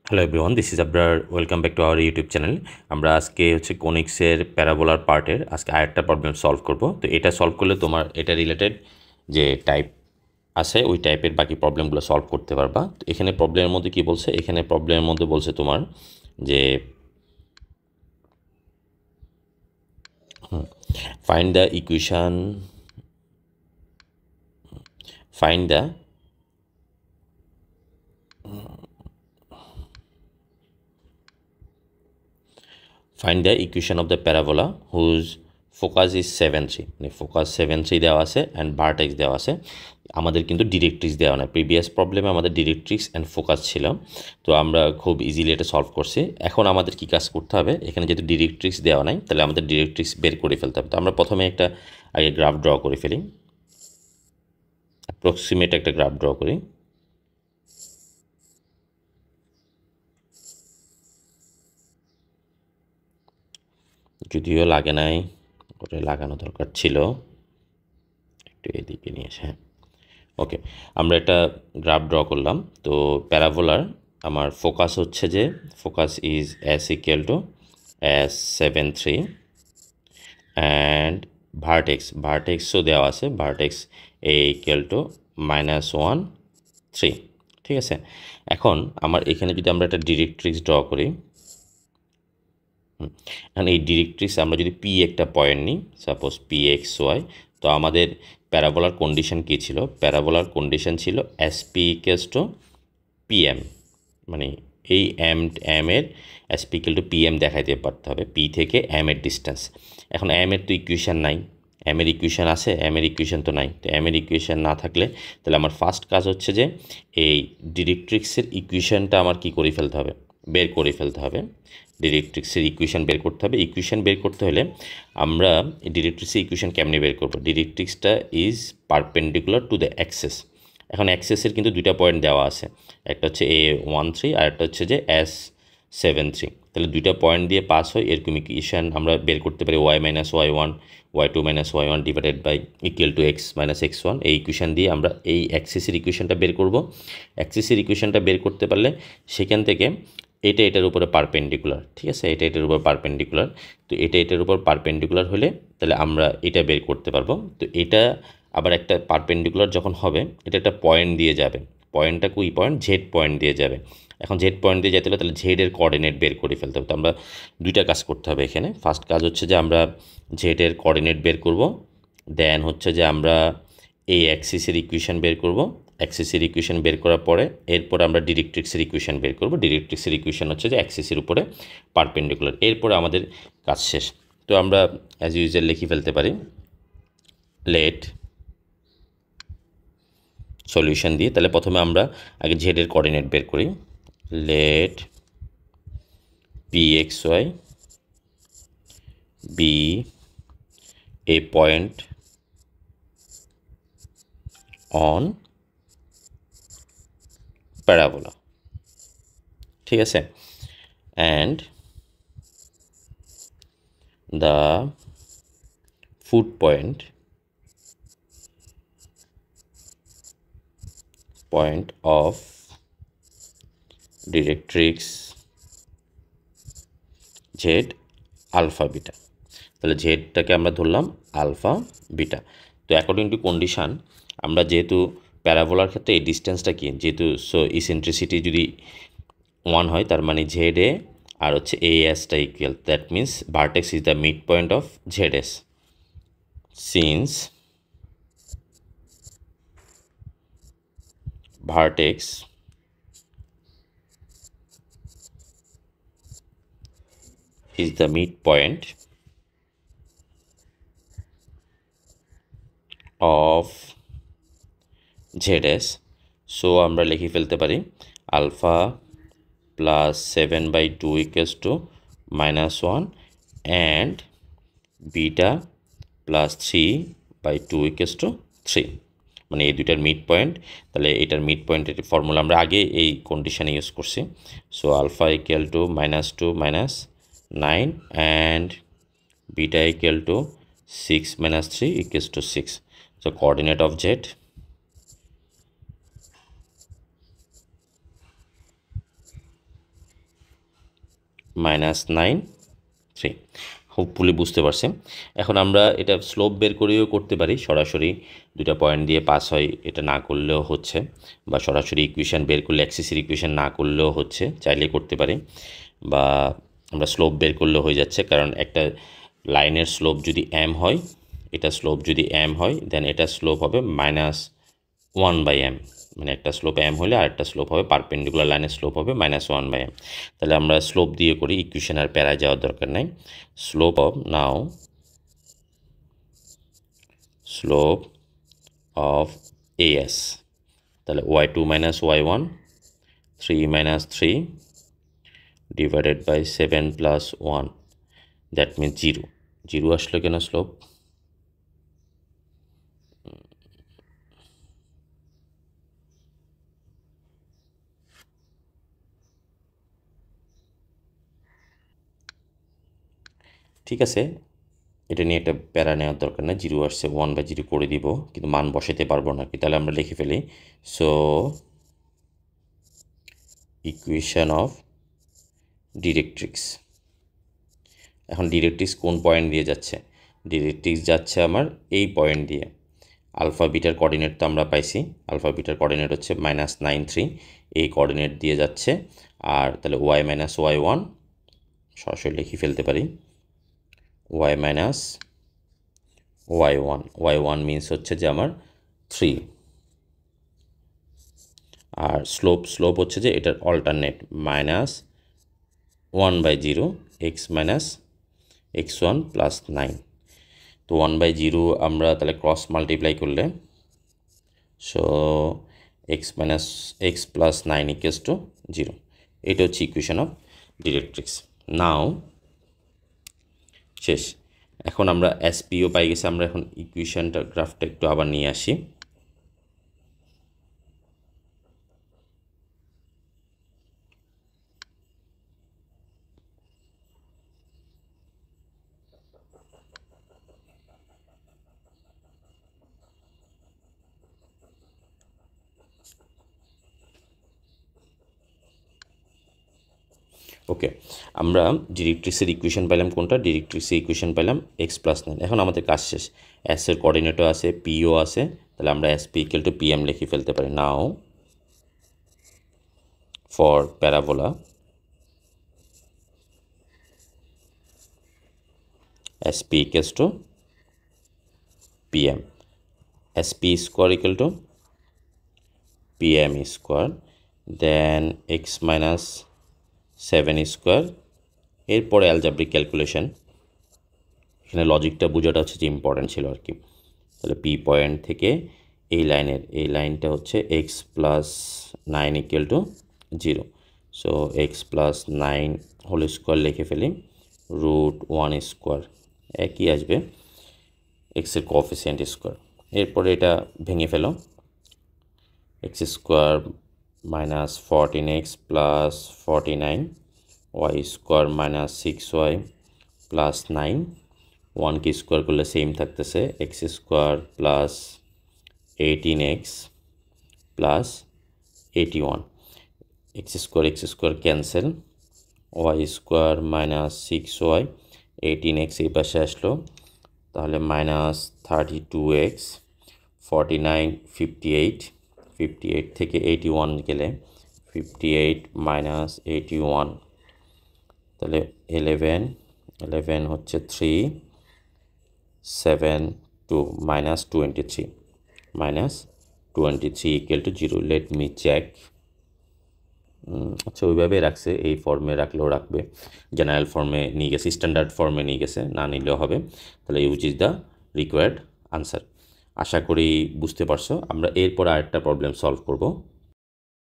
Hello everyone, this is Abrar. Welcome back to our YouTube channel. আমরা আজকে কোনিক্সের প্যারাবোলার পার্টের আজকে আরেকটা প্রবলেম সলভ করব। তো এটা সলভ করলে তোমার এটা রিলেটেড যে টাইপ আছে ওই টাইপের বাকি প্রবলেমগুলো সলভ করতে পারবা। তো এখানে প্রবলেমের মধ্যে কি বলছে, এখানে প্রবলেমের মধ্যে বলছে তোমার যে find the equation, find the find the equation of the parabola whose focus is 7 3, মানে ফোকাস 7 3 দেওয়া আছে অ্যান্ড ভার্টেক্স দেওয়া আছে। আমাদের কিন্তু ডিরেক্ট্রিক্স দেওয়া না। প্রিভিয়াস প্রবলেমে আমাদের ডিরেক্ট্রিক্স অ্যান্ড ফোকাস ছিল, তো আমরা খুব ইজিলি এটা সলভ করছি। এখন আমাদের কি কাজ করতে হবে, এখানে যেহেতু ডিরেক্ট্রিক্স দেওয়া নাই তাহলে আমাদের ডিরেক্ট্রিক্স বের করে ফেলতে হবে। তো আমরা প্রথমে একটা আগে গ্রাফ ড্র করে ফেলি, অ্যাপ্রক্সিমেট একটা গ্রাফ ড্র করি। যদিও লাগে নাই, ওটা লাগানো দরকার ছিল, একটু এদিকে নিয়ে এসে। হ্যাঁ, ওকে, আমরা একটা গ্রাফ ড্র করলাম। তো প্যারাবোলার আমার ফোকাস হচ্ছে যে focus is S equal to S7 3 and ভার্টেক্সও দেওয়া আছে, ভার্টেক্স এ ইকুয়াল টু -1 3। ঠিক আছে, এখন আমার এখানে যদি আমরা একটা ডিরেক্ট্রিক্স ড্র করি, এখন এই ডিরেক্ট্রিক্স আমরা যদি পি একটা পয়েন্ট নিই, সাপোজ PXY, তো আমাদের প্যারাবোলার কন্ডিশন কী ছিল? প্যারাবোলার কন্ডিশন ছিল SP ইকুয়ালস টু PM, মানে এই এর SP ইকুয়াল টু PM দেখাইতে পারতে হবে, পি থেকে এম এর ডিস্টেন্স। এখন এম এর তো ইকুয়েশন নাই, এম এর ইকুয়েশন আছে, এম এর ইকুয়েশন তো নাই। তো এম এর ইকুয়েশন না থাকলে তাহলে আমার ফার্স্ট কাজ হচ্ছে যে এই ডিরেক্ট্রিক্সের ইকুয়েশনটা আমার কি করে ফেলতে হবে, বের করে ফেলতে হবে। ডিরেক্ট্রিক্সের ইকুয়েশন বের করতে হবে। ইকুয়েশন বের করতে হলে আমরা ডিরেক্ট্রিক্সের ইকুয়েশন কেমনে বের করব? ডিরেক্ট্রিক্সটা is perpendicular to the axis. এখন অ্যাক্সেসের কিন্তু দুইটা পয়েন্ট দেওয়া আছে, একটা হচ্ছে A13 আর একটা হচ্ছে যে S73। তাহলে দুইটা পয়েন্ট দিয়ে পাস হয়, এরকম ইকুয়েশন আমরা বের করতে পারি। y-y1 y2 y1 divided by equal to x x1। এই ইকুয়েশন দিয়ে আমরা এই অ্যাক্সেসের ইকুয়েশনটা বের করব। অ্যাক্সেসের ইকুয়েশনটা বের করতে পারলে সেখান থেকে এটা এটার উপরে পারপেন্ডিকুলার, ঠিক আছে, এটা এটার উপর পারপেন্ডিকুলার। তো এটা এটার উপর পারপেন্ডিকুলার হলে তাহলে আমরা এটা বের করতে পারবো। তো এটা আবার একটা পারপেন্ডিকুলার যখন হবে, এটা একটা পয়েন্ট দিয়ে যাবে। পয়েন্টটা কুই পয়েন্ট? জেড পয়েন্ট দিয়ে যাবে। এখন জেড পয়েন্ট দিয়ে যেতে হলে তাহলে জেডের কোঅর্ডিনেট বের করে ফেলতে হবে। তো আমরা দুইটা কাজ করতে হবে এখানে। ফার্স্ট কাজ হচ্ছে যে আমরা জেডের কোঅর্ডিনেট বের করব, দেন হচ্ছে যে আমরা এই অ্যাক্সিসের ইকুয়েশন বের করব। অ্যাক্সিসের ইকুয়েশন বের করার পরে এরপর আমরা ডিরেক্ট্রিক্সের ইকুয়েশন বের করব। ডিরেক্ট্রিক্সের ইকুয়েশন হচ্ছে যে অ্যাক্সিসের উপরে পারপেন্ডিকুলার। এরপরে আমাদের কাজ শেষ। তো আমরা অ্যাজ ইউজুয়াল লিখে ফেলতে পারি, লেট সলিউশন দিয়ে। তাহলে প্রথমে আমরা আগে জেডের কোঅর্ডিনেট বের করি। Let PXY be a point on parabola, ঠিক আছে, and the foot point of directrix z alpha beta. তাহলে জেডটাকে আমরা ধরলাম আলফা বিটা। তো অ্যাকর্ডিং টু কন্ডিশান আমরা যেহেতু প্যারাবোলার ক্ষেত্রে এই ডিস্টেন্সটা কি, যেহেতু সো ইসেন্ট্রিসিটি যদি 1 হয় তার মানে জেড এ আর হচ্ছে ASটা equal, that means vertex is the mid point of ZS। Since vertex is the midpoint of ZS, so আমরা লিখে ফেলতে পারি alpha plus 7/2 equals to -1 and beta plus 3/2 equals to 3, মানে এই দুইটার মিড পয়েন্ট। তাহলে এটার মিড পয়েন্টের ফর্মুলা আমরা আগে এই কন্ডিশনে ইউজ করছি। So alpha equal to -2 -9 and beta equal to 6 - 3 equals to 6. So coordinate of Z -9 3 hopefully বুঝতে পারছেন। এখন আমরা এটা স্লোপ বের করেও করতে পারি, সরাসরি দুটা পয়েন্ট দিয়ে পাস হয় এটা না করলেও হচ্ছে, বা সরাসরি ইকুয়েশান বের করলে এক্সিসের ইকুয়েশান না করলেও হচ্ছে, চাইলে করতে পারি, বা আমরা স্লোপ বের করলেও হয়ে যাচ্ছে। কারণ একটা লাইনের স্লোপ যদি m হয়, এটা স্লোপ যদি m হয়, দেন এটা স্লোপ হবে -1/m, মানে একটা স্লোপ m হলে আরেকটা স্লোপ হবে, পারপেন্ডিকুলার লাইনের স্লোপ হবে -1/m। তাহলে আমরা স্লোপ দিয়ে করি, ইকুয়েশন আর প্যারায় যাওয়ার দরকার নাই। স্লোপ অফ as, তাহলে y2 - y1 3 - 3 divided by 7 + 1, that means 0 আসলো কেন স্লোপ? ঠিক আছে, এটা নিয়ে একটা প্যারা নেওয়ার দরকার না, 0 আসছে 1/0 করে দিব, কিন্তু মান বসাতে পারবো না কি, তাহলে আমরা লিখে ফেলি। So equation of directrix. এখন ডিরেক্ট্রিক্স কোন পয়েন্ট দিয়ে যাচ্ছে? ডিরেক্ট্রিক্স যাচ্ছে আমার এই পয়েন্ট দিয়ে। আলফা বিটার কোঅর্ডিনেট তো আমরা পাইছি, আলফা বিটার কোঅর্ডিনেট হচ্ছে -9 3, এই কোঅর্ডিনেট দিয়ে যাচ্ছে। আর তাহলে y - y1 সরাসরি লিখে ফেলতে পারি, y - y1 মিনস হচ্ছে যে আমার 3, আর স্লোপ হচ্ছে যে এটার অল্টারনেট -1/0 x - x1 + 9। তো 1/0 আমরা তাহলে ক্রস মাল্টিপ্লাই করলে, সো x + 9 = 0। এটা হচ্ছে ইকুয়েশন অফ ডিরেক্ট্রিক্স। নাও শেষ। এখন আমরা এসপিও পাই গেছি, আমরা এখন ইকুয়েশনটা গ্রাফটা একটু আবার নিয়ে আসি। ওকে, আমরা ডিরেক্ট্রিক্সের ইকুয়েশন পেলাম কোনটা? ডিরেক্ট্রিক্সের ইকুয়েশন পেলাম x + 9। এখন আমাদের কাজ শেষ। s এর কোঅর্ডিনেটও আছে, পিও আছে, তাহলে আমরা sp = pm লিখে ফেলতে পারি। Now for parabola sp = pm, sp = pm², then x - 7², এরপরে অ্যালজাব্রিক ক্যালকুলেশন। এখানে লজিকটা বোঝাটা হচ্ছে যে ইম্পর্টেন্ট ছিল আর কি। তাহলে পি পয়েন্ট থেকে এই লাইনটা হচ্ছে x + 9 = 0। So x + 9 whole square লিখে ফেলি, √1², একই আসবে, এক্সের কোএফিসিয়েন্ট স্কোয়ার। এরপরে এটা ভেঙে ফেলো, x² - 14x + 49, y² - 6y + 9, 1 square করলে সেম থাকতেছে, x² + 18x + 81, x² cancel, y² - 6y, 18x এই পাশে আসলো, তাহলে -32x, 49 58 থেকে 81 গেলে 58 - 81, তাহলে 11 হচ্ছে 3, 7 2 -23 = 0। Let me check. আচ্ছা, ওইভাবে রাখছে, এই ফর্মে রাখলেও রাখবে, জেনারেল ফর্মে নিয়ে গেছে, স্ট্যান্ডার্ড ফর্মে নিয়ে গেছে, না নিলেও হবে। তাহলে use is the required answer. আশা করি বুঝতে পারছো। আমরা এরপর আরেকটা প্রবলেম সলভ করব।